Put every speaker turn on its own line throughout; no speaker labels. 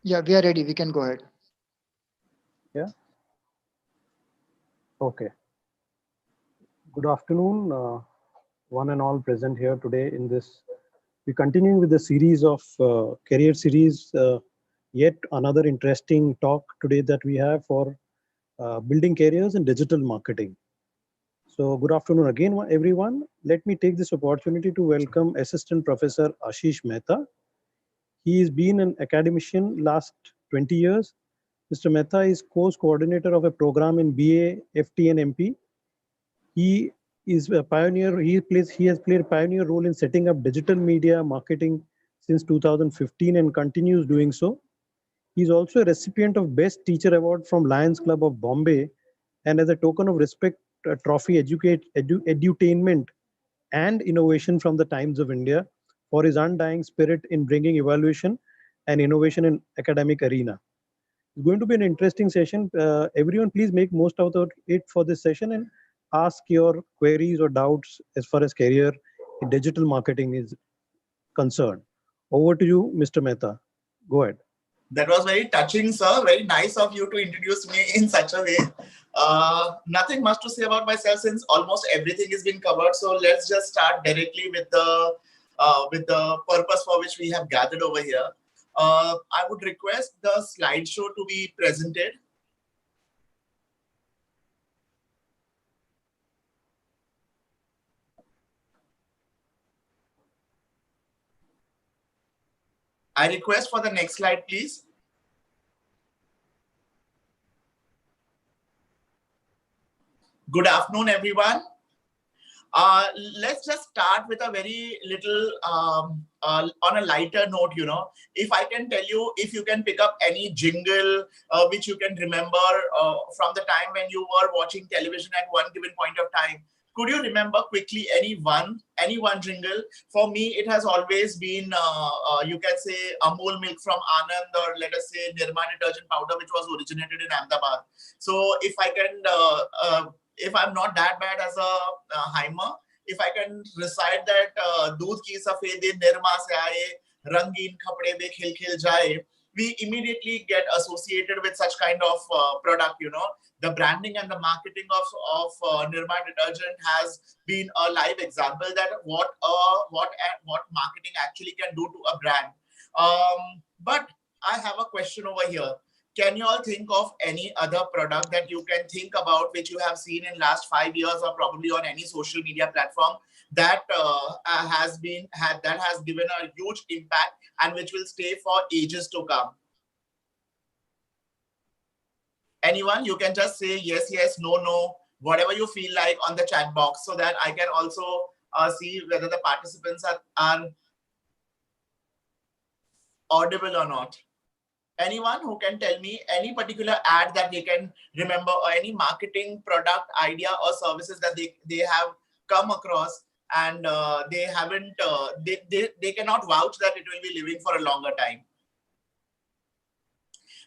Yeah, we are ready. We can go ahead.
Yeah. Okay. Good afternoon, one and all present here today in this. We're continuing with the series of career series. Yet another interesting talk today that we have for building careers in digital marketing. So, good afternoon again, everyone. Let me take this opportunity to welcome Assistant Professor Ashish Mehta. He has been an academician last 20 years. Mr. Mehta is course coordinator of a program in BA, FT, and MP. He is a pioneer. He has played a pioneer role in setting up digital media marketing since 2015 and continues doing so. He is also a recipient of Best Teacher Award from Lions Club of Bombay, and as a token of respect, a trophy edutainment and innovation from the Times of India for his undying spirit in bringing evaluation and innovation in academic arena. It's going to be an interesting session. Everyone, please make most out of it for this session and ask your queries or doubts as far as career in digital marketing is concerned. Over to you, Mr. Mehta. Go ahead.
That was very touching, sir. Very nice of you to introduce me in such a way. Nothing much to say about myself since almost everything has been covered. So let's just start directly with the purpose for which we have gathered over here. I would request the slideshow to be presented. I request for the next slide, please. Good afternoon, everyone. Let's just start with a very little on a lighter note. If I can tell you, if you can pick up any jingle which you can remember from the time when you were watching television at one given point of time, could you remember quickly any one jingle? For me, it has always been you can say Amul milk from Anand, or let us say Nirma detergent powder, which was originated in Ahmedabad. So if I can if I'm not that bad as a Heimer, if I can recite that दूध की सफेदी निर्मा से आए, रंगीन कपड़े में खिल खिल जाए, we immediately get associated with such kind of product. The branding and the marketing of Nirma detergent has been a live example that what marketing actually can do to a brand. But I have a question over here. Can you all think of any other product that you can think about which you have seen in last 5 years or probably on any social media platform that has given a huge impact and which will stay for ages to come? Anyone? You can just say yes, yes, no, no, whatever you feel like on the chat box so that I can also see whether the participants are audible or not. Anyone who can tell me any particular ad that they can remember or any marketing product idea or services that they have come across and they haven't they cannot vouch that it will be living for a longer time?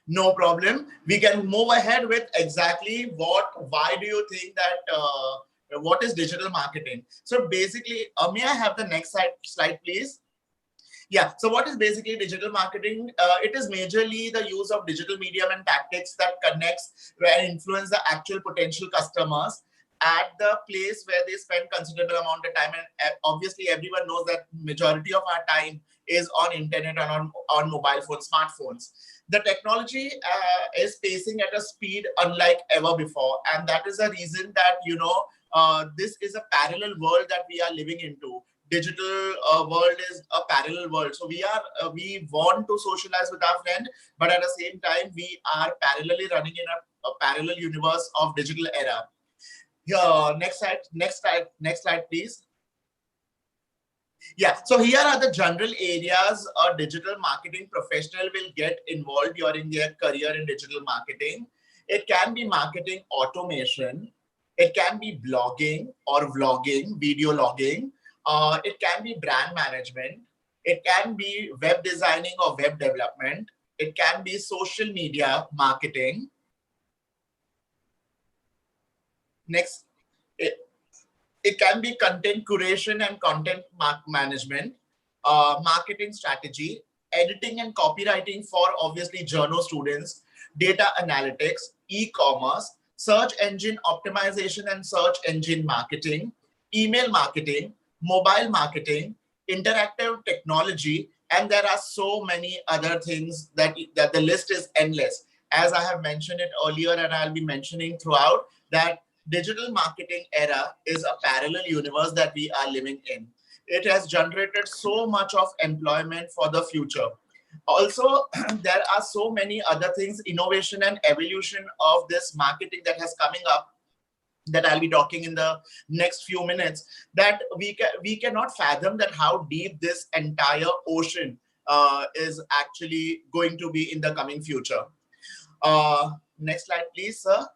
No problem. We can move ahead with exactly why do you think that what is digital marketing? So basically, may I have the next slide, please? Yeah, so what is basically digital marketing? It is majorly the use of digital medium and tactics that connects and influence the actual potential customers at the place where they spend considerable amount of time. And obviously, everyone knows that majority of our time is on internet and on mobile phones, smartphones. The technology is pacing at a speed unlike ever before. And that is the reason that, this is a parallel world that we are living into. Digital world is a parallel world. So we want to socialize with our friend, but at the same time, we are parallelly running in a parallel universe of digital era. Here, next slide, please. Yeah, so here are the general areas a digital marketing professional will get involved during their career in digital marketing. It can be marketing automation. It can be blogging or vlogging, video logging. It can be brand management. It can be web designing or web development. It can be social media marketing. Next, it can be content curation and content management, marketing strategy, editing and copywriting for obviously journal students, data analytics, e-commerce, search engine optimization and search engine marketing, email marketing, mobile marketing, interactive technology, and there are so many other things that the list is endless. As I have mentioned it earlier, and I'll be mentioning throughout, that digital marketing era is a parallel universe that we are living in. It has generated so much of employment for the future. Also, there are so many other things, innovation and evolution of this marketing that has coming up, that I'll be talking in the next few minutes, that we cannot fathom that how deep this entire ocean is actually going to be in the coming future. Next slide, please, sir.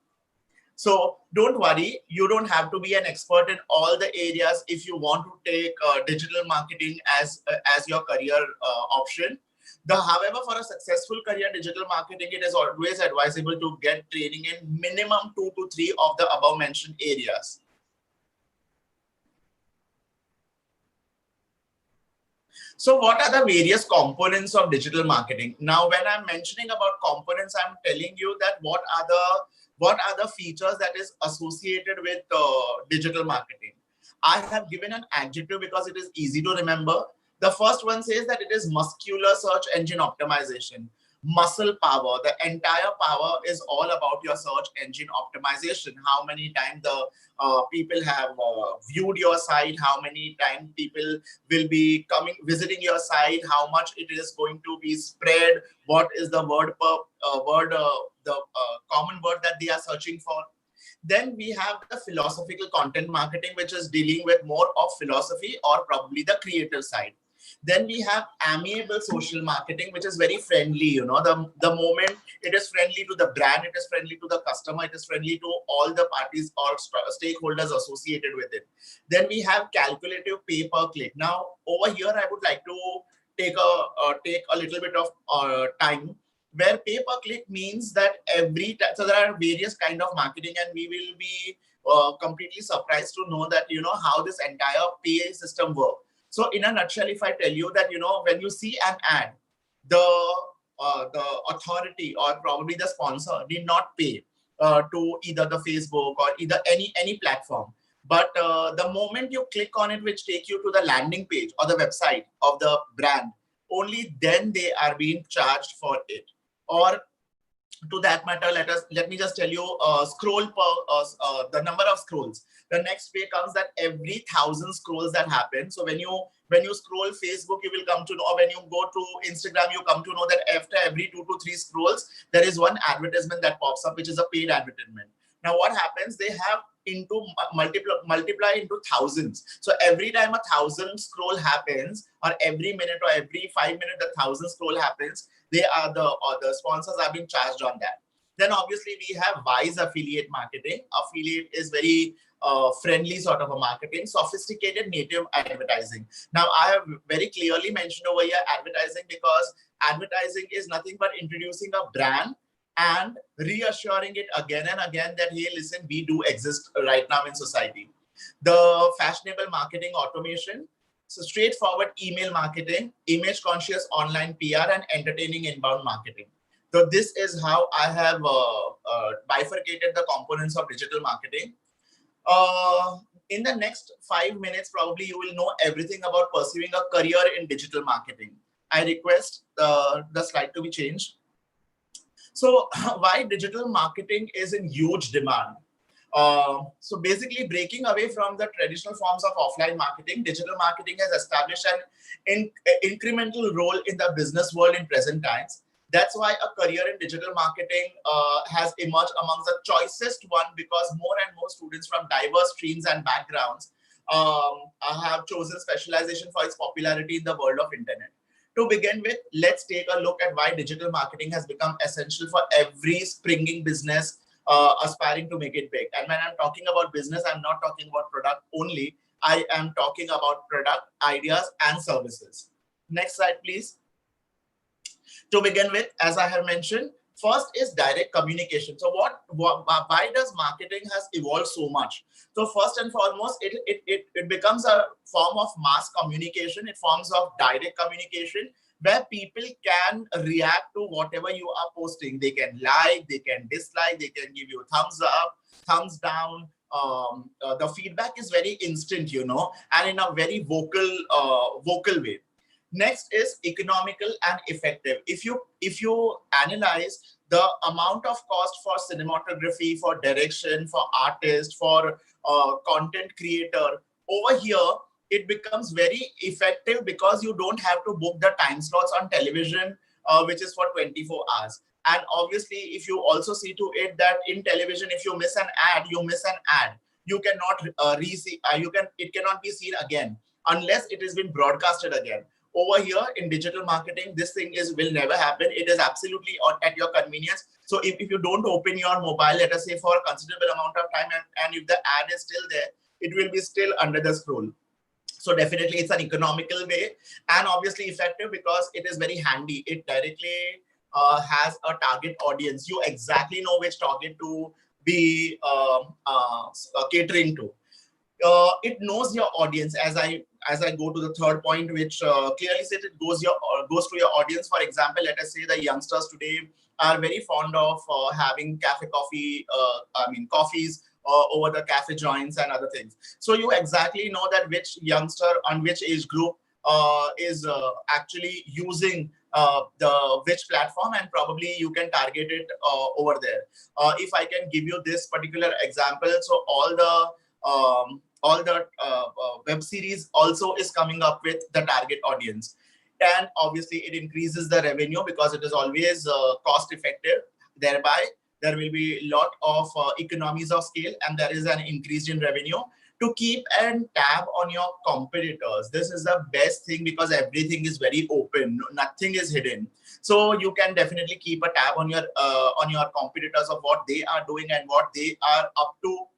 So don't worry, you don't have to be an expert in all the areas if you want to take digital marketing as your career option. However, for a successful career digital marketing, it is always advisable to get training in minimum 2 to 3 of the above mentioned areas. So what are the various components of digital marketing? Now, when I'm mentioning about components, I'm telling you that what are the features that is associated with digital marketing. I have given an adjective because it is easy to remember. The first one says that it is muscular search engine optimization. Muscle power, the entire power is all about your search engine optimization. How many times the people have viewed your site, how many times people will be visiting your site, how much it is going to be spread, what is the common word that they are searching for. Then we have the philosophical content marketing, which is dealing with more of philosophy or probably the creative side. Then we have amiable social marketing, which is very friendly. You know, the moment it is friendly to the brand, it is friendly to the customer, it is friendly to all the parties or stakeholders associated with it. Then we have calculative pay per click. Now, over here, I would like to take a little bit of time, where pay per click means that every time, so there are various kind of marketing, and we will be completely surprised to know that, you know, how this entire pay system works. So in a nutshell, if I tell you that, you know, when you see an ad, the authority or probably the sponsor did not pay to either the Facebook or either any platform. But the moment you click on it, which take you to the landing page or the website of the brand, only then they are being charged for it. Or to that matter, let me just tell you, the number of scrolls. The next way comes that every 1,000 scrolls that happen. So when you scroll Facebook, you will come to know, or when you go to Instagram, you come to know that after every 2 to 3 scrolls, there is one advertisement that pops up, which is a paid advertisement. Now what happens? They have into multiply into thousands. So every time 1,000 scroll happens, or every minute or every 5 minutes, 1,000 scroll happens, the sponsors are being charged on that. Then obviously we have wise affiliate marketing. Affiliate is very friendly sort of a marketing, sophisticated native advertising. Now I have very clearly mentioned over here advertising, because advertising is nothing but introducing a brand and reassuring it again and again that, hey, listen, we do exist right now in society. The fashionable marketing automation, so straightforward email marketing, image conscious online PR, and entertaining inbound marketing. So this is how I have bifurcated the components of digital marketing. In the next 5 minutes, probably you will know everything about pursuing a career in digital marketing. I request the slide to be changed. So why digital marketing is in huge demand? So basically, breaking away from the traditional forms of offline marketing, digital marketing has established an incremental role in the business world in present times. That's why a career in digital marketing has emerged amongst the choicest one, because more and more students from diverse streams and backgrounds have chosen specialization for its popularity in the world of internet. To begin with, let's take a look at why digital marketing has become essential for every springing business aspiring to make it big. And when I'm talking about business, I'm not talking about product only. I am talking about product, ideas, and services. Next slide, please. To begin with, as I have mentioned, first is direct communication. So why does marketing has evolved so much? So first and foremost, it becomes a form of mass communication. It forms of direct communication. where people can react to whatever you are posting. They can like, they can dislike, they can give you thumbs up, thumbs down. The feedback is very instant, and in a very vocal way. Next is economical and effective. If you analyze the amount of cost for cinematography, for direction, for artist, for content creator, over here it becomes very effective because you don't have to book the time slots on television, which is for 24 hours. And obviously, if you also see to it that in television, if you miss an ad, you miss an ad. You cannot re-see. It cannot be seen again unless it has been broadcasted again. Over here in digital marketing, this thing will never happen. It is absolutely at your convenience. So if you don't open your mobile, let us say, for a considerable amount of time, and if the ad is still there, it will be still under the scroll. So definitely it's an economical way, and obviously effective because it is very handy. It directly has a target audience. You exactly know which target to be catering to. It knows your audience. As I go to the third point, which clearly says it goes to your audience. For example, let us say the youngsters today are very fond of having coffees over the cafe joints and other things. So you exactly know that which youngster on which age group is actually using the which platform, and probably you can target it over there. If I can give you this particular example, so all the web series also is coming up with the target audience, and obviously it increases the revenue because it is always cost effective. Thereby there will be a lot of economies of scale, and there is an increase in revenue. To keep a tab on your competitors, this is the best thing because everything is very open, nothing is hidden. So you can definitely keep a tab on your competitors of what they are doing and what they are up to,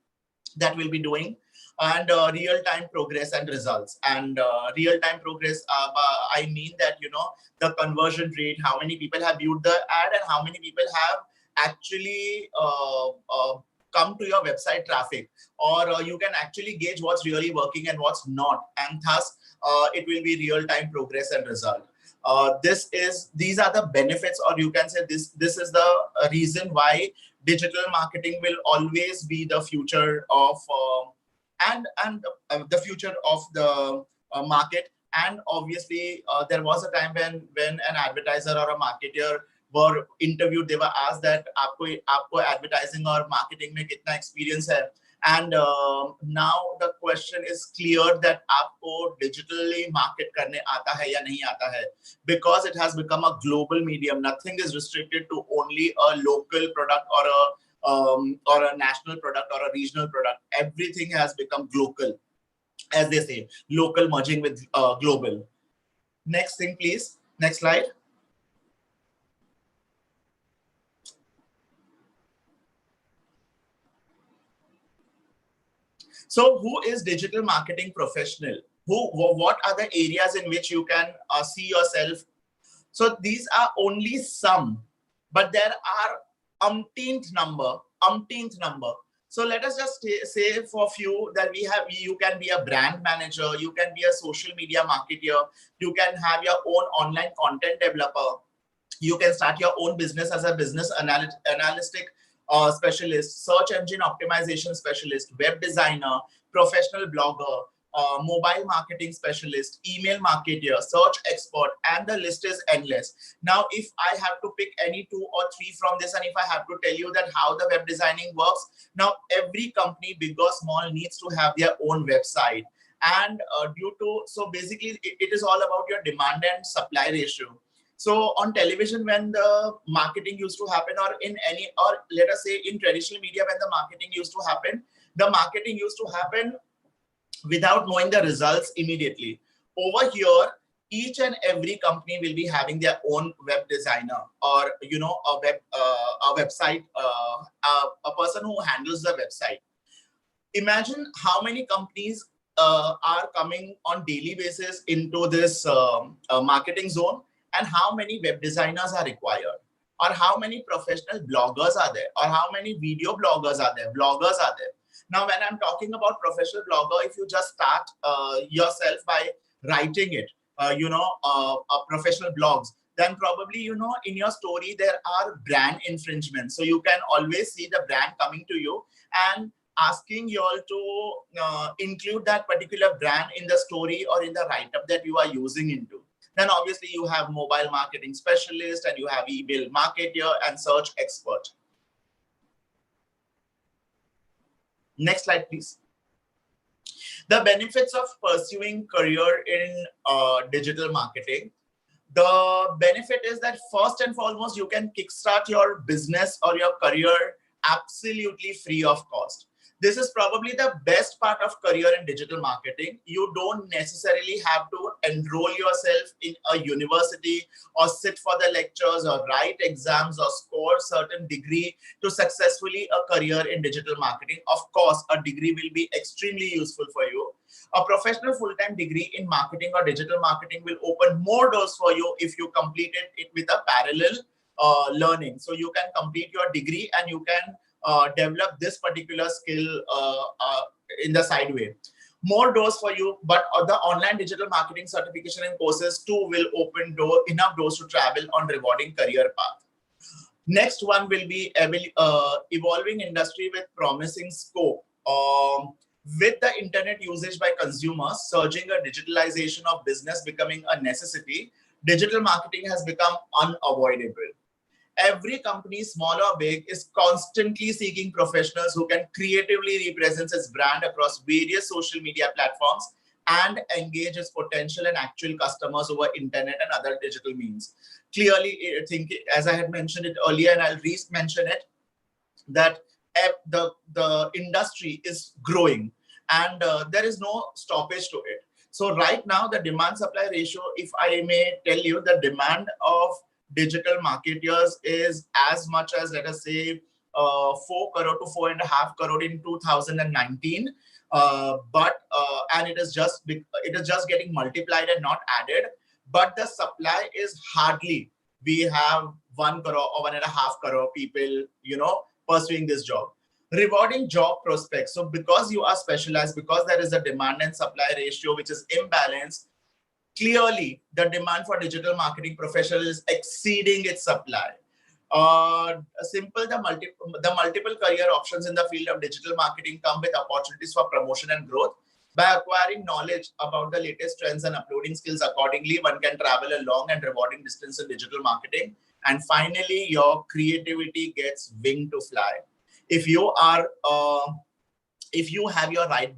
that will be doing, and real-time progress and results. And real-time progress, I mean that the conversion rate, how many people have viewed the ad and how many people have actually come to your website traffic, or you can actually gauge what's really working and what's not, and thus it will be real-time progress and result. These are the benefits, or you can say this is the reason why digital marketing will always be the future of the future of the market. And obviously there was a time when an advertiser or a marketer were interviewed, they were asked that आपको advertising or marketing में कितना experience है, and now the question is clear that आपको digitally market करने आता है या नहीं आता है, because it has become a global medium. Nothing is restricted to only a local product or a national product or a regional product. Everything has become global, as they say, local merging with global. Next thing, please. Next slide. So who is digital marketing professional? What are the areas in which you can see yourself? So these are only some, but there are umpteenth number. So let us just say for a few that you can be a brand manager, you can be a social media marketer, you can have your own online content developer, you can start your own business as a business analytic specialist, search engine optimization specialist, web designer, professional blogger, mobile marketing specialist, email marketer, search expert, and the list is endless. Now, if I have to pick any 2 or 3 from this, and if I have to tell you that how the web designing works, now every company, big or small, needs to have their own website. And so basically it is all about your demand and supply ratio. So on television, when the marketing used to happen, or let us say in traditional media, when the marketing used to happen without knowing the results immediately. Over here, each and every company will be having their own web designer, or a website, a person who handles the website. Imagine how many companies are coming on daily basis into this marketing zone, and how many web designers are required, or how many professional bloggers are there, or how many video bloggers are there, Now, when I'm talking about professional blogger, if you just start yourself by writing it, professional blogs, then probably, in your story, there are brand infringements. So you can always see the brand coming to you and asking you all to include that particular brand in the story or in the write-up that you are using into. Then obviously you have mobile marketing specialist, and you have email marketer and search expert. Next slide, please. The benefits of pursuing career in digital marketing. The benefit is that first and foremost, you can kickstart your business or your career absolutely free of cost. This is probably the best part of career in digital marketing. You don't necessarily have to enroll yourself in a university or sit for the lectures or write exams or score certain degree to successfully a career in digital marketing. Of course, a degree will be extremely useful for you. A professional full-time degree in marketing or digital marketing will open more doors for you if you completed it with a parallel learning. So you can complete your degree and you can develop this particular skill in the side way. More doors for you, but the online digital marketing certification and courses too will open enough doors to travel on rewarding career path. Next one will be evolving industry with promising scope. With the internet usage by consumers surging, a digitalization of business becoming a necessity, digital marketing has become unavoidable. Every company, small or big, is constantly seeking professionals who can creatively represent its brand across various social media platforms and engage its potential and actual customers over internet and other digital means. Clearly, I think, as I had mentioned it earlier, and I'll re-mention it, that the industry is growing and there is no stoppage to it. So right now, the demand-supply ratio, if I may tell you, the demand of digital marketers is as much as, let us say, 4 crore to 4.5 crore in 2019. And it is just getting multiplied and not added. But the supply is hardly. We have 1 crore or 1.5 crore people, pursuing this job. Rewarding job prospects. So because you are specialized, because there is a demand and supply ratio which is imbalanced, clearly the demand for digital marketing professionals is exceeding its supply. The multiple career options in the field of digital marketing come with opportunities for promotion and growth. By acquiring knowledge about the latest trends and uploading skills accordingly, one can travel a long and rewarding distance in digital marketing. And finally, your creativity gets wing to fly. If you have your right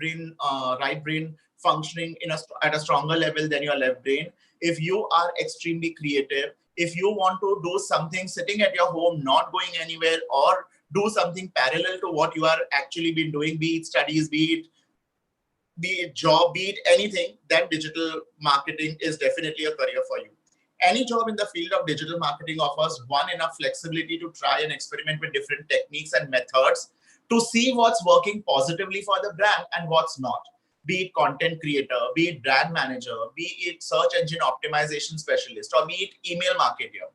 brain functioning at a stronger level than your left brain, if you are extremely creative, if you want to do something sitting at your home, not going anywhere, or do something parallel to what you are actually been doing, be it studies, be it job, be it anything, then digital marketing is definitely a career for you. Any job in the field of digital marketing offers enough flexibility to try and experiment with different techniques and methods to see what's working positively for the brand and what's not. Be it content creator, be it brand manager, be it search engine optimization specialist, or be it email marketer.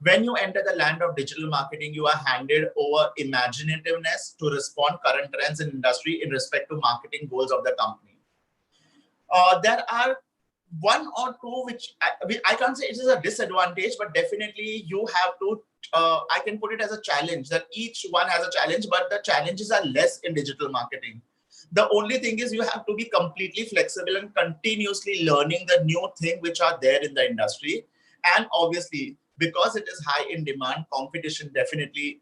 When you enter the land of digital marketing, you are handed over imaginativeness to respond current trends in industry in respect to marketing goals of the company. There are one or two which I can't say it is a disadvantage, but definitely you have to, I can put it as a challenge, that each one has a challenge, but the challenges are less in digital marketing. The only thing is you have to be completely flexible and continuously learning the new thing which are there in the industry. And obviously, because it is high in demand, competition definitely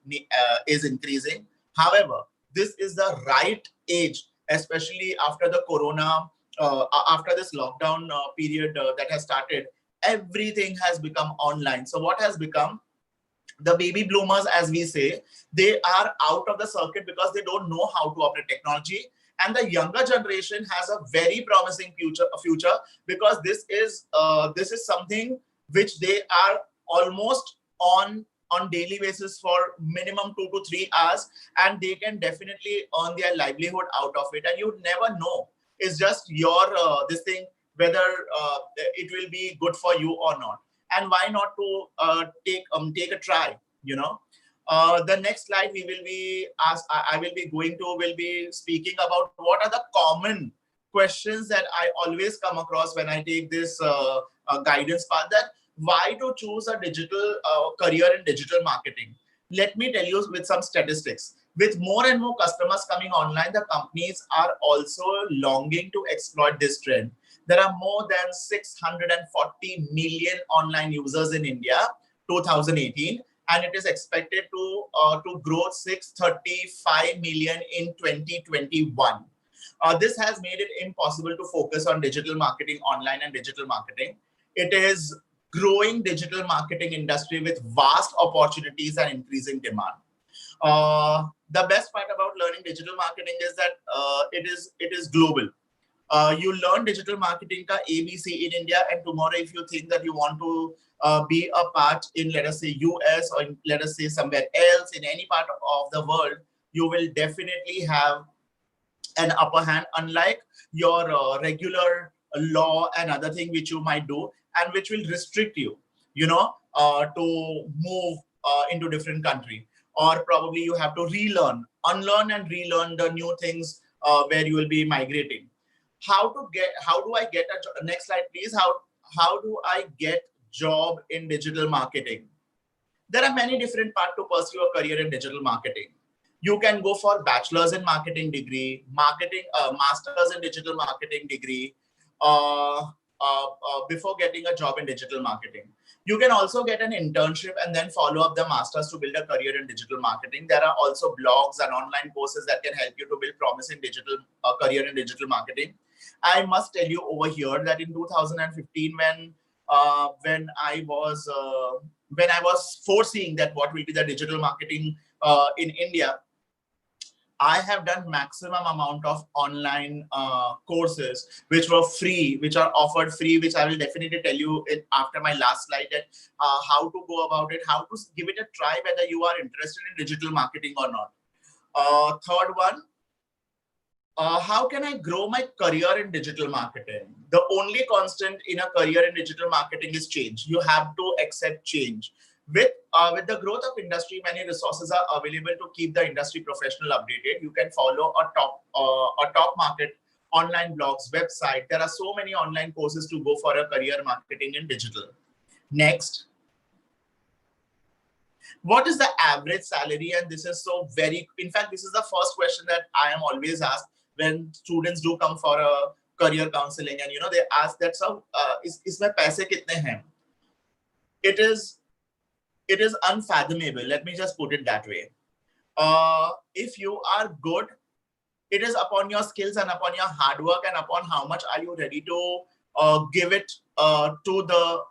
is increasing. However, this is the right age, especially after the corona, after this lockdown period that has started. Everything has become online. So what has become? The baby bloomers, as we say, they are out of the circuit because they don't know how to operate technology. And the younger generation has a very promising future because this is something which they are almost on daily basis for minimum 2 to 3 hours, and they can definitely earn their livelihood out of it. And you never know. It's just your this thing whether it will be good for you or not. And why not to take a try, The next slide we will be I will be speaking about what are the common questions that I always come across when I take this guidance path, that why to choose a digital career in digital marketing. Let me tell you with some statistics. With more and more customers coming online, the companies are also longing to exploit this trend. There are more than 640 million online users in India, 2018, and it is expected to grow 635 million in 2021. This has made it impossible to focus on digital marketing, online and digital marketing. It is growing digital marketing industry with vast opportunities and increasing demand. The best part about learning digital marketing is that it is global. You learn digital marketing ka ABC in India, and tomorrow if you think that you want to be a part in, let us say, US, or in, let us say, somewhere else in any part of the world, you will definitely have an upper hand, unlike your regular law and other thing which you might do, and which will restrict you, to move into different country, or probably you have to unlearn and relearn the new things where you will be migrating. How do I get a next slide, please? How do I get job in digital marketing? There are many different paths to pursue a career in digital marketing. You can go for bachelor's in marketing degree, master's in digital marketing degree, before getting a job in digital marketing. You can also get an internship and then follow up the master's to build a career in digital marketing. There are also blogs and online courses that can help you to build promising digital career in digital marketing. I must tell you over here that in 2015, when I was foreseeing that what will be the digital marketing in India, I have done maximum amount of online courses which were free, which are offered free, which I will definitely tell you after my last slide, that how to go about it, how to give it a try, whether you are interested in digital marketing or not. Third one, how can I grow my career in digital marketing? The only constant in a career in digital marketing is change. You have to accept change. With the growth of industry, many resources are available to keep the industry professional updated. You can follow a top market online blogs, website. There are so many online courses to go for a career marketing in digital. Next. What is the average salary? And this is in fact, this is the first question that I am always asked when students do come for a career counseling, and they ask that, so isme paise kitne hain? It is unfathomable. Let me just put it that way. If you are good, it is upon your skills and upon your hard work and upon how much are you ready to give it to the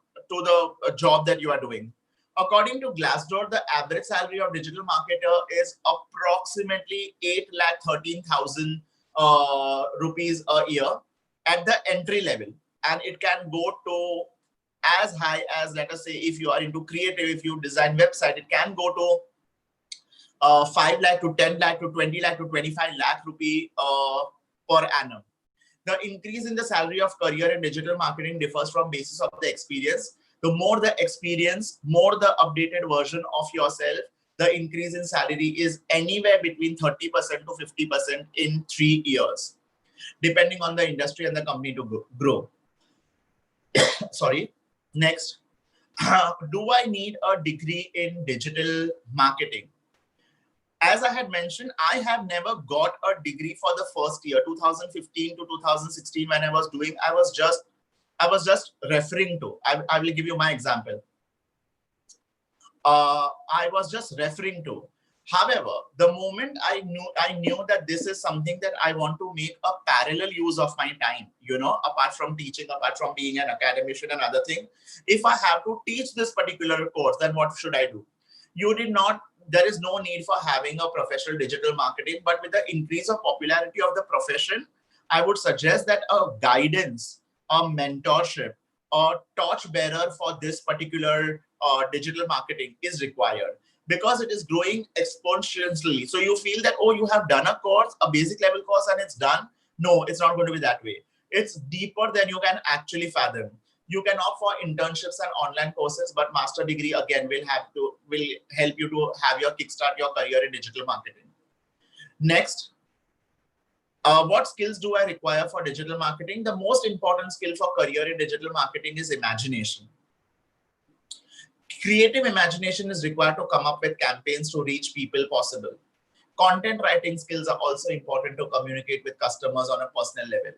job that you are doing. According to Glassdoor, the average salary of digital marketer is approximately 8,13,000 rupees a year at the entry level, and it can go to as high as, let us say, if you are into creative, if you design website, it can go to 5 lakh to 10 lakh to 20 lakh to 25 lakh rupee per annum. The increase in the salary of career in digital marketing differs from basis of the experience. The more the experience, more the updated version of yourself, the increase in salary is anywhere between 30% to 50% in 3 years, depending on the industry and the company to grow. Sorry. Next. Do I need a degree in digital marketing? As I had mentioned, I have never got a degree for the first year, 2015 to 2016, when I was doing, I was just referring to, I will give you my example. I was just referring to. However, the moment I knew that this is something that I want to make a parallel use of my time, apart from teaching, apart from being an academician and other thing, if I have to teach this particular course, then what should I do? There is no need for having a professional digital marketing, but with the increase of popularity of the profession, I would suggest that a guidance, a mentorship, a torchbearer for this particular digital marketing is required, because it is growing exponentially. So you feel that, oh, you have done a course, a basic level course, and it's done. No, it's not going to be that way. It's deeper than you can actually fathom. You can opt for internships and online courses, but master degree again will help you to have your kickstart your career in digital marketing. Next. What skills do I require for digital marketing? The most important skill for career in digital marketing is imagination. Creative imagination is required to come up with campaigns to reach people possible. Content writing skills are also important to communicate with customers on a personal level.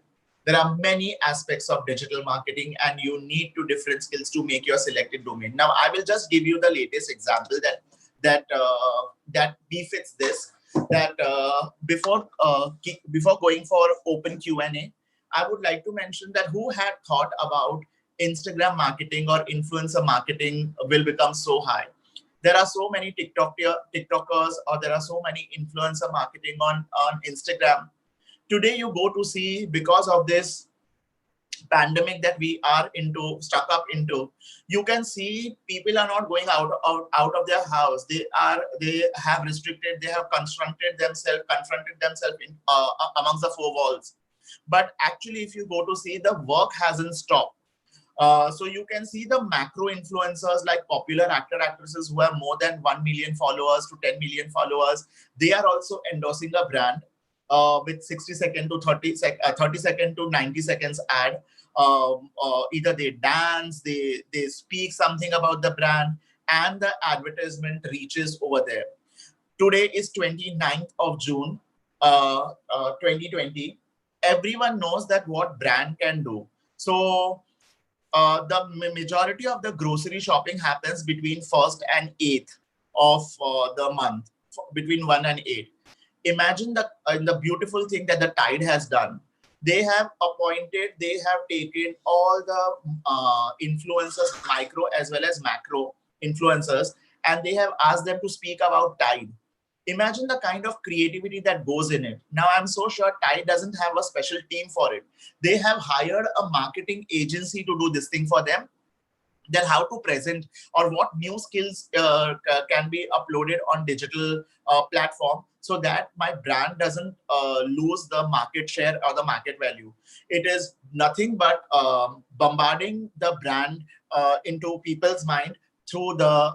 There are many aspects of digital marketing and you need to different skills to make your selected domain. Now, I will just give you the latest example that befits this. That before going for open Q&A, I would like to mention that who had thought about Instagram marketing or influencer marketing will become so high. There are so many TikTokers or there are so many influencer marketing on Instagram. Today you go to see, because of this pandemic that we are stuck up into, you can see people are not going out of their house. They have restricted, they have confronted themselves in amongst the four walls. But actually, if you go to see, the work hasn't stopped. So you can see the macro influencers like popular actresses who have more than 1 million followers to 10 million followers. They are also endorsing a brand with 60-second to 30-second to 90 seconds ad. Either they dance, they speak something about the brand, and the advertisement reaches over there. Today is 29th of June, 2020. Everyone knows that what brand can do. So the majority of the grocery shopping happens between 1st and 8th of the month, between 1 and 8. Imagine the beautiful thing that the Tide has done. They have taken all the influencers, micro as well as macro influencers, and they have asked them to speak about Tide. Imagine the kind of creativity that goes in it. Now, I'm so sure Tide doesn't have a special team for it. They have hired a marketing agency to do this thing for them. Then how to present or what new skills can be uploaded on digital platform so that my brand doesn't lose the market share or the market value. It is nothing but bombarding the brand into people's mind through the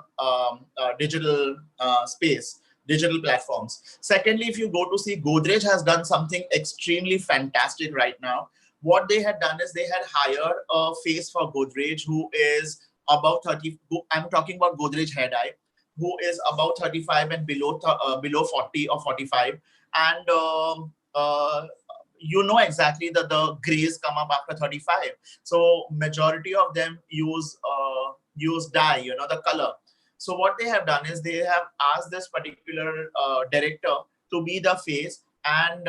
digital space, digital platforms. Secondly, if you go to see, Godrej has done something extremely fantastic right now. What they had done is they had hired a face for Godrej who is about 30. I'm talking about Godrej hair dye, who is about 35 and below 40 or 45. And you know exactly that the grays come up after 35. So majority of them use dye, you know, the color. So what they have done is they have asked this particular director to be the face, and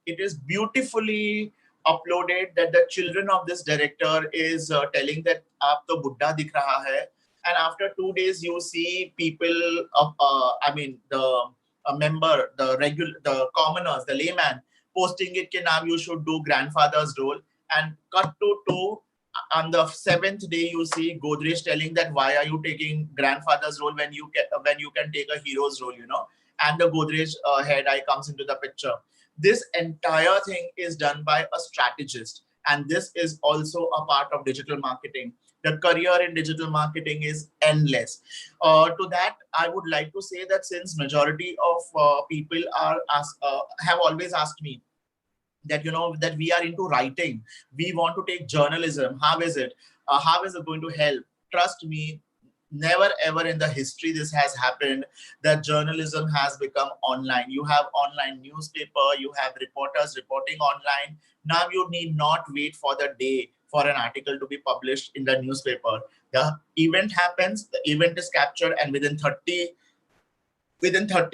it is beautifully uploaded that the children of this director is telling that aap to buddha dikh raha hai. And after 2 days you see people the commoners, the layman, posting it now you should do grandfather's role. And cut to on the 7th day you see Godrej telling that why are you taking grandfather's role when you can take a hero's role, you know. And the Godrej hair dye comes into the picture. This entire thing is done by a strategist, and this is also a part of digital marketing. The career in digital marketing is endless. To that, I would like to say that since majority of people have always asked me that, you know, that we are into writing, we want to take journalism. How is it? How is it going to help? Trust me, never ever in the history this has happened that journalism has become online. You have online newspaper, you have reporters reporting online. Now you need not wait for the day for an article to be published in the newspaper. The event happens, the event is captured, and within 30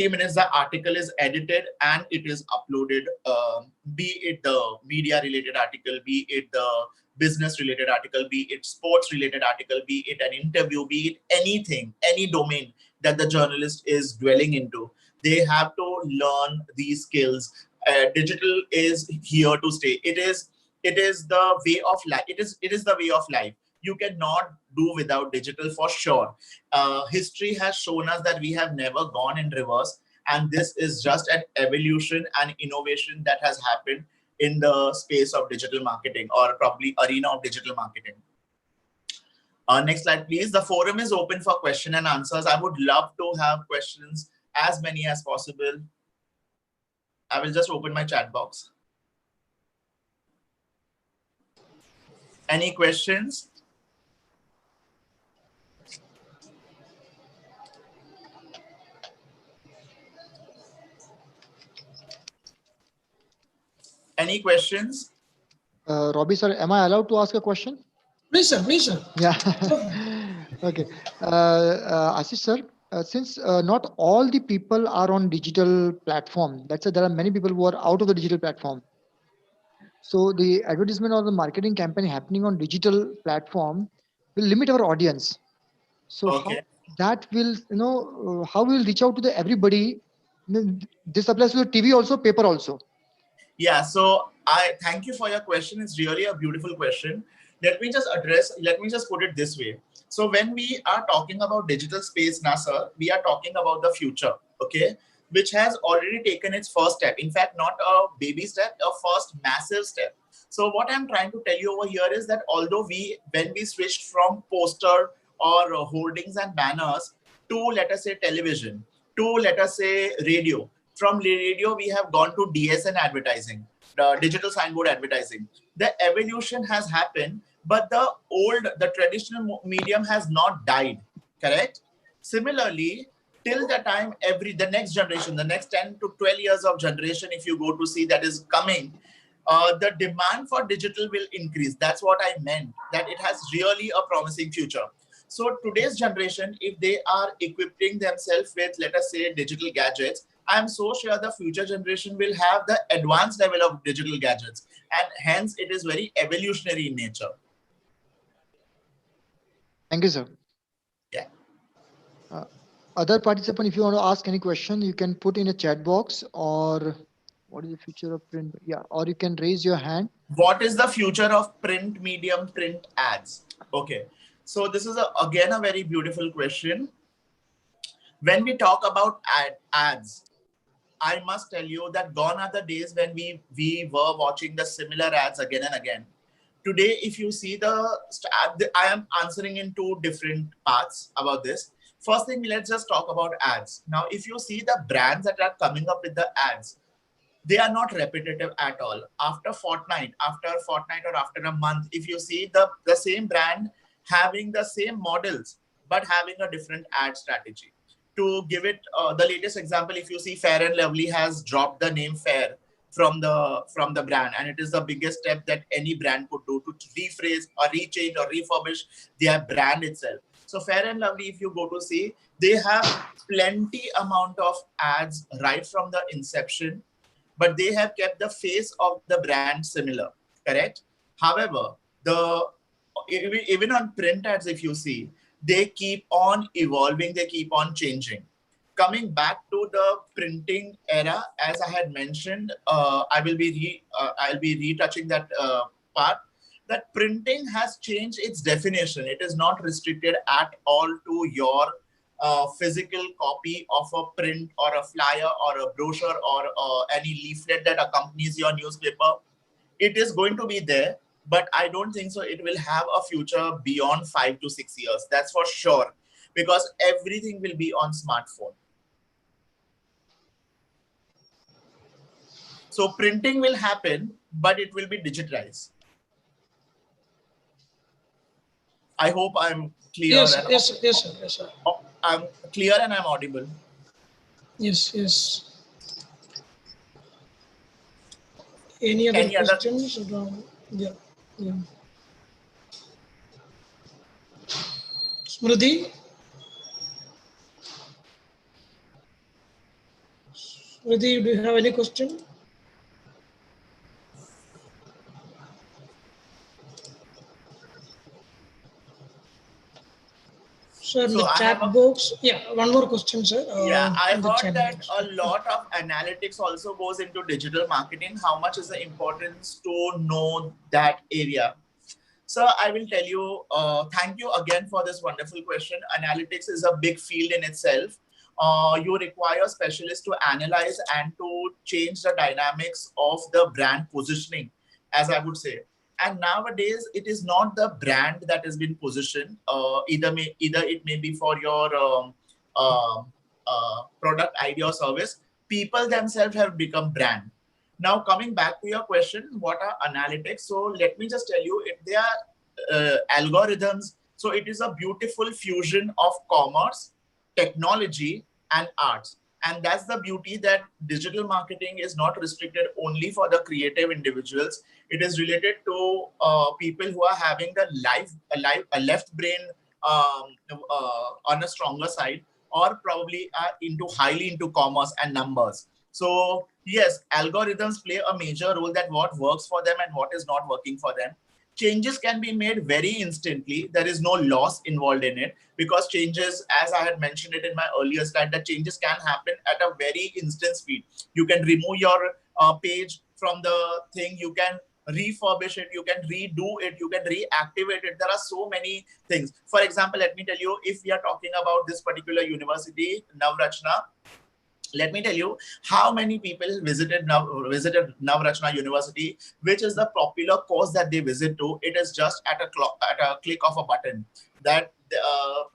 minutes the article is edited and it is uploaded, be it the media related article, be it the business related article, be it sports related article, be it an interview, be it anything, any domain that the journalist is dwelling into. They have to learn these skills. Digital is here to stay. It is the way of life. It is the way of life. You cannot do without digital for sure. History has shown us that we have never gone in reverse, and this is just an evolution and innovation that has happened in the space of digital marketing, or probably arena of digital marketing. Next slide, please. The forum is open for question and answers. I would love to have questions, as many as possible. I will just open my chat box. Any questions? Any questions?
Robbie sir, am I allowed to ask a question?
Please, sir. Please, sir.
Yeah. Okay. Ashish sir, since not all the people are on digital platform, let's say there are many people who are out of the digital platform. So the advertisement or the marketing campaign happening on digital platform will limit our audience. So how
Okay.
that will, how we will reach out to the everybody? This applies to the TV also, paper also.
Yeah, so I thank you for your question. It's really a beautiful question. Let me just put it this way. So when we are talking about digital space, NASA, we are talking about the future, okay, which has already taken its first step. In fact, not a baby step, a first massive step. So what I'm trying to tell you over here is that although when we switched from poster or hoardings and banners to, let us say, television, to, let us say, radio, from radio we have gone to DSN advertising, the digital signboard advertising. The evolution has happened, but the traditional medium has not died, correct? Similarly, till the time the next generation, the next 10 to 12 years of generation, if you go to see that is coming, the demand for digital will increase. That's what I meant, that it has really a promising future. So today's generation, if they are equipping themselves with, let us say, digital gadgets, I'm so sure the future generation will have the advanced level of digital gadgets, and hence it is very evolutionary in nature.
Thank you, sir.
Yeah.
Other participant, if you want to ask any question, you can put in a chat box, or what is the future of print? Yeah, or you can raise your hand.
What is the future of print medium, print ads? Okay. So this is again a very beautiful question. When we talk about ads, I must tell you that gone are the days when we were watching the similar ads again and again. Today, if you see I am answering in two different parts about this. First thing, let's just talk about ads. Now, if you see the brands that are coming up with the ads, they are not repetitive at all. After fortnight or after a month, if you see the same brand having the same models, but having a different ad strategy. To give it the latest example, if you see Fair and Lovely has dropped the name Fair from the brand, and it is the biggest step that any brand could do to rephrase or rechange or refurbish their brand itself. So Fair and Lovely, if you go to see, they have plenty amount of ads right from the inception, but they have kept the face of the brand similar, correct? However, even on print ads, if you see, they keep on evolving, they keep on changing. Coming back to the printing era, as I had mentioned, I'll be retouching that part. That printing has changed its definition. It is not restricted at all to your physical copy of a print or a flyer or a brochure or any leaflet that accompanies your newspaper. It is going to be there, but I don't think so it will have a future beyond 5 to 6 years. That's for sure, because everything will be on smartphone. So printing will happen, but it will be digitized. I hope I'm clear.
Yes, sir.
I'm clear and I'm audible.
Yes. Any other questions? Yeah. Smriti? Smriti, do you have any question? Sir, in the chat box, one more question, sir.
I heard that a lot of analytics also goes into digital marketing. How much is the importance to know that area? So I will tell you, thank you again for this wonderful question. Analytics is a big field in itself. You require specialists to analyze and to change the dynamics of the brand positioning, as I would say. And nowadays, it is not the brand that has been positioned. Either it may be for your product, idea, or service. People themselves have become brand. Now, coming back to your question, what are analytics? So let me just tell you, algorithms. So it is a beautiful fusion of commerce, technology, and arts. And that's the beauty, that digital marketing is not restricted only for the creative individuals. It is related to people who are having the a left brain on a stronger side, or probably are highly into commerce and numbers. So yes, algorithms play a major role, that what works for them and what is not working for them. Changes can be made very instantly. There is no loss involved in it, because changes, as I had mentioned it in my earlier slide, that changes can happen at a very instant speed. You can remove your page from the thing, you can refurbish it, you can redo it, you can reactivate it. There are so many things. For example, let me tell you, if we are talking about this particular university, Navrachana, let me tell you how many people visited Navrachana University, which is the popular course that they visit to. It is just at a click of a button. That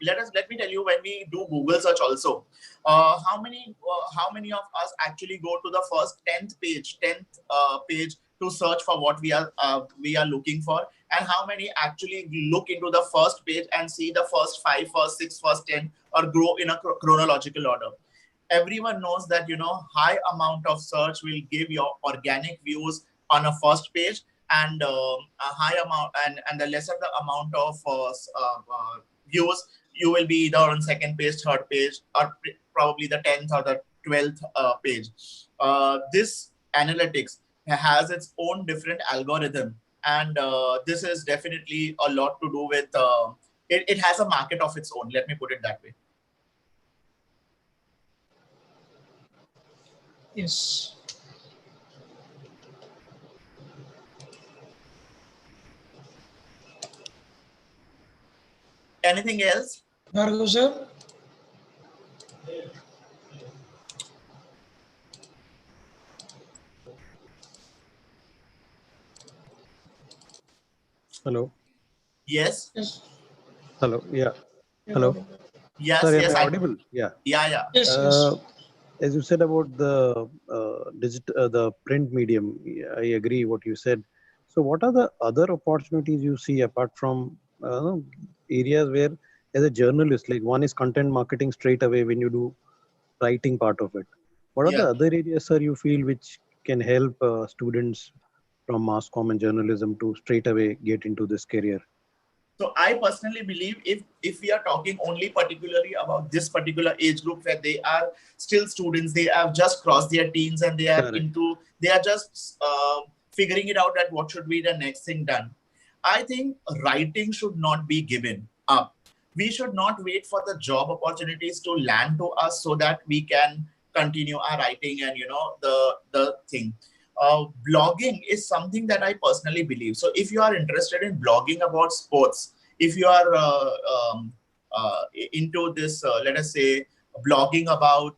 let me tell you, when we do Google search also, how many of us actually go to the first 10th page to search for what we are looking for, and how many actually look into the first page and see the first 5, first 6, first 10, or grow in a chronological order. Everyone knows that high amount of search will give your organic views on a first page, and a high amount, and the lesser the amount of views, you will be either on second page, third page, or probably the 10th or the 12th page. This analytics has its own different algorithm, and this is definitely a lot to do with it has a market of its own, let me put it that way.
Yes.
Anything else?
Bhargav sir?
Hello.
Yes.
Yes.
Hello. Yeah.
You're
Hello.
audible.
Yes,
Sorry, am
yes,
I audible? Yeah.
yeah.
Yes, yes.
Uh, as you said about the the print medium, I agree what you said. So, what are the other opportunities you see apart from areas where, as a journalist, like one is content marketing straight away when you do writing part of it. What are
Yeah.
the other areas, sir, you feel which can help students from mass comm and journalism to straight away get into this career?
So I personally believe, if we are talking only particularly about this particular age group, where they are still students, they have just crossed their teens, and
Correct.
they are just figuring it out that what should be the next thing done. I think writing should not be given up. We should not wait for the job opportunities to land to us so that we can continue our writing, and the thing. Blogging is something that I personally believe. So if you are interested in blogging about sports, if you are into this, let us say, blogging about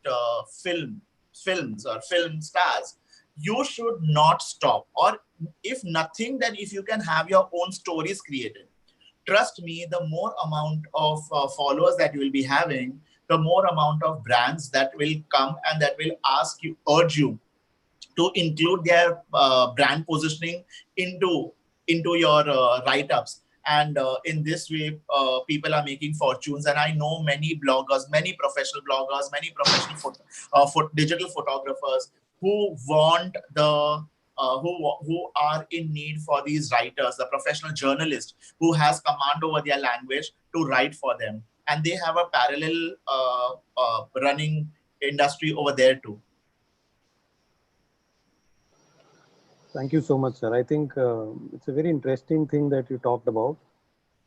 films or film stars, you should not stop. Or if nothing, then if you can have your own stories created, trust me, the more amount of followers that you will be having, the more amount of brands that will come and that will urge you to include their brand positioning into your write-ups. And in this way, people are making fortunes. And I know many bloggers, many professional bloggers, many professional digital photographers who want who are in need for these writers, the professional journalist who has command over their language to write for them, and they have a parallel running industry over there too.
Thank you so much, sir. I think it's a very interesting thing that you talked about.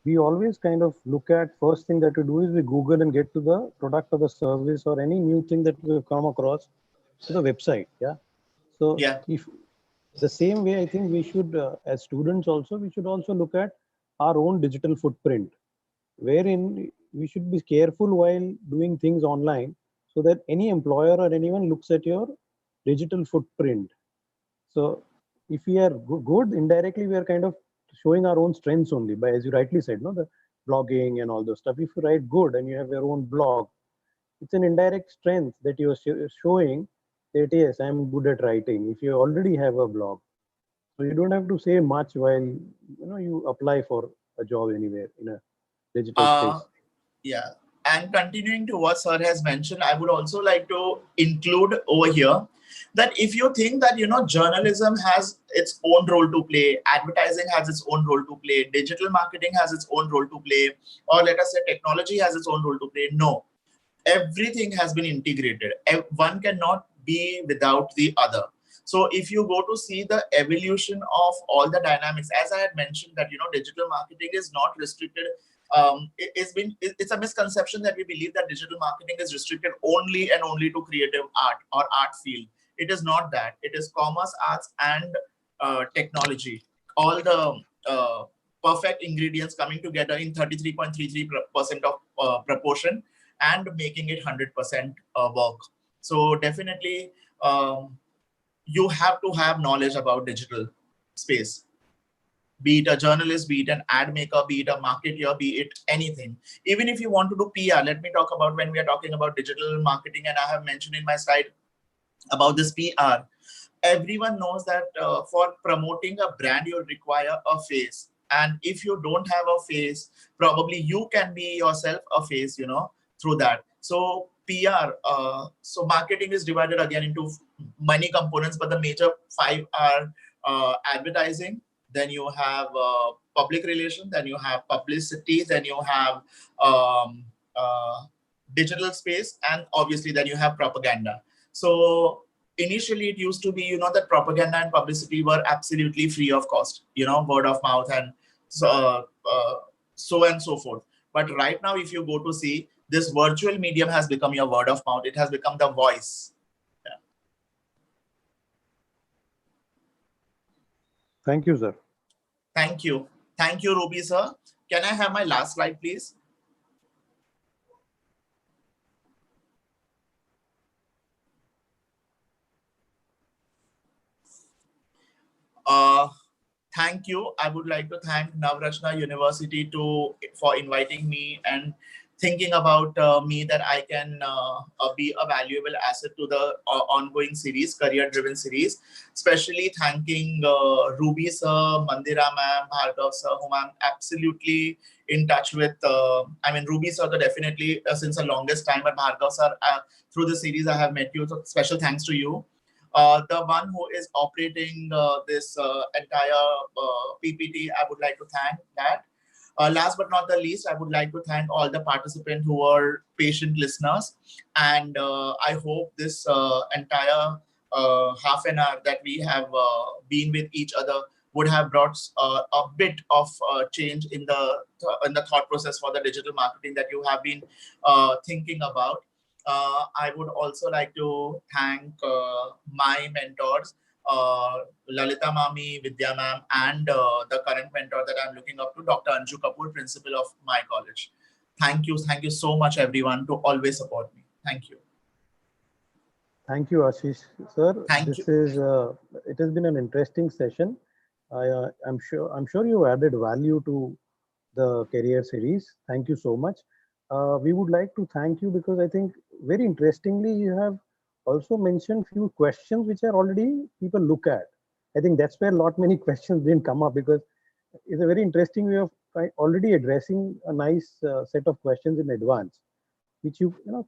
We always kind of look at, first thing that we do is we Google and get to the product or the service or any new thing that we've come across to the website. Yeah. So
Yeah.
if the same way, I think we should, as students also, we should also look at our own digital footprint, wherein we should be careful while doing things online so that any employer or anyone looks at your digital footprint. So if we are good, indirectly we are kind of showing our own strengths only by, as you rightly said, no, the blogging and all those stuff. If you write good and you have your own blog, it's an indirect strength that you are showing that yes, I'm good at writing. If you already have a blog, so you don't have to say much while you apply for a job anywhere in a digital space.
Yeah. And continuing to what Sir has mentioned, I would also like to include over here that if you think that, journalism has its own role to play, advertising has its own role to play, digital marketing has its own role to play, or let us say technology has its own role to play, no. Everything has been integrated. One cannot be without the other. So if you go to see the evolution of all the dynamics, as I had mentioned that, digital marketing is not restricted. It's a misconception that we believe that digital marketing is restricted only and only to creative art or art field. It is not that. It is commerce, arts, and technology. All the perfect ingredients coming together in 33.33% of proportion and making it 100% work. So definitely, you have to have knowledge about digital space. Be it a journalist, be it an ad maker, be it a marketer, be it anything. Even if you want to do PR, let me talk about when we are talking about digital marketing, and I have mentioned in my slide about this PR. Everyone knows that for promoting a brand, you require a face. And if you don't have a face, probably you can be yourself a face, through that. So PR, so marketing is divided again into many components, but the major 5 are advertising, then you have public relations, then you have publicity, then you have um, digital space, and obviously then you have propaganda. So initially it used to be, that propaganda and publicity were absolutely free of cost, word of mouth and so and so forth. But right now, if you go to see, this virtual medium has become your word of mouth. It has become the voice. Yeah.
Thank you, sir.
Thank you. Thank you, Ruby, sir. Can I have my last slide, please? Thank you. I would like to thank Navrachana University for inviting me and thinking about me that I can be a valuable asset to the ongoing series, career-driven series. Especially thanking Ruby sir, Mandira ma'am, Bhargav sir, whom I'm absolutely in touch with. Ruby sir, definitely since the longest time, but Bhargav sir, through the series I have met you. So special thanks to you. The one who is operating this entire PPT, I would like to thank that. Last but not the least, I would like to thank all the participants who were patient listeners. And I hope this entire half an hour that we have been with each other would have brought a bit of change in the thought process for the digital marketing that you have been thinking about. I would also like to thank my mentors, Lalita Mami, Vidya Ma'am, and the current mentor that I'm looking up to, Dr. Anju Kapoor, principal of my college. Thank you so much, everyone, to always support me. Thank you.
Thank you, Ashish, sir.
Thank you.
It has been an interesting session. I'm sure you added value to the career series. Thank you so much. We would like to thank you because I think very interestingly you have also mentioned few questions which are already people look at. I think that's where many questions didn't come up, because it's a very interesting way of already addressing a nice set of questions in advance, which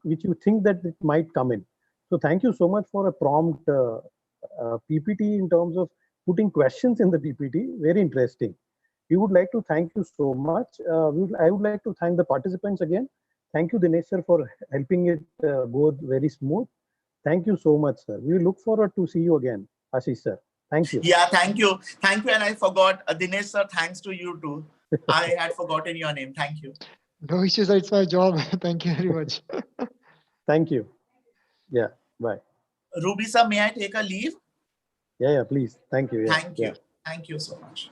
which you think that it might come in. So thank you so much for a prompt PPT in terms of putting questions in the PPT. Very interesting. We would like to thank you so much. I would like to thank the participants again. Thank you, Dinesh sir, for helping it go very smooth. Thank you so much, sir. We look forward to see you again, Ashish sir. Thank you.
Yeah, thank you. Thank you. And I forgot, Dinesh sir, thanks to you too. I had forgotten your name. Thank you.
No issues. It's my job. Thank you very much.
Thank you. Yeah, bye.
Ruby sir, may I take a leave?
Yeah, please. Thank you. Yeah,
Thank you. Thank you so much.